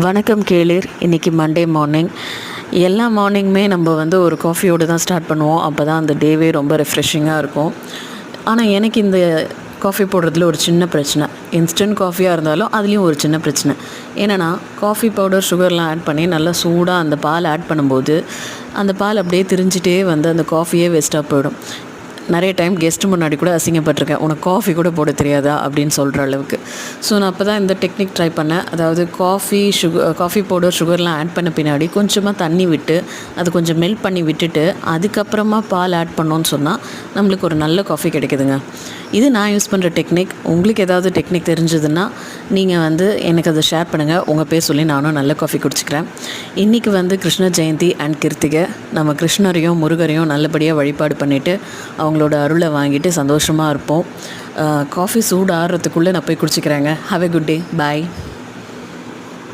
வணக்கம் கேளீர். இன்றைக்கி மண்டே மார்னிங். எல்லா மார்னிங்குமே நம்ம ஒரு காஃபியோடு தான் ஸ்டார்ட் பண்ணுவோம். அப்போ தான் அந்த டேவே ரொம்ப ரெஃப்ரெஷிங்காக இருக்கும். ஆனால் எனக்கு இந்த காஃபி போடுறதுல ஒரு சின்ன பிரச்சனை. இன்ஸ்டன்ட் காஃபியாக இருந்தாலும் அதுலேயும் ஒரு சின்ன பிரச்சனை. என்னென்னா, காஃபி பவுடர், சுகர்லாம் ஆட் பண்ணி நல்லா சூடாக அந்த பால் ஆட் பண்ணும்போது அந்த பால் அப்படியே திரிஞ்சிட்டே அந்த காஃபியே வேஸ்ட்டாக போயிடும். நிறைய டைம் கெஸ்ட்டு முன்னாடி கூட அசிங்கப்பட்டிருக்கேன், உனக்கு காஃபி கூட போட தெரியாதா அப்படின்னு சொல்கிற அளவுக்கு. ஸோ நான் அப்போ தான் இந்த டெக்னிக் ட்ரை பண்ணேன். அதாவது காஃபி பவுடர், சுகர்லாம் ஆட் பண்ண பின்னாடி கொஞ்சமாக தண்ணி விட்டு அது கொஞ்சம் மெல்ட் பண்ணி விட்டுட்டு அதுக்கப்புறமா பால் ஆட் பண்ணோன்னு சொன்னால் நம்மளுக்கு ஒரு நல்ல காஃபி கிடைக்குதுங்க. இது நான் யூஸ் பண்ணுற டெக்னிக். உங்களுக்கு ஏதாவது டெக்னிக் தெரிஞ்சதுன்னா நீங்கள் எனக்கு அதை ஷேர் பண்ணுங்கள். உங்கள் பேர் சொல்லி நானும் நல்ல காஃபி குடிச்சிக்கிறேன். இன்றைக்கி கிருஷ்ண ஜெயந்தி அண்ட் கிருத்திகை. நம்ம கிருஷ்ணரையும் முருகரையும் நல்லபடியாக வழிபாடு பண்ணிவிட்டு அவங்களோட அருளை வாங்கிட்டு சந்தோஷமாக இருப்போம். காஃபி சூடு ஆறுறதுக்குள்ளே நான் போய் குடிச்சிக்கிறேங்க. Have a good day. Bye.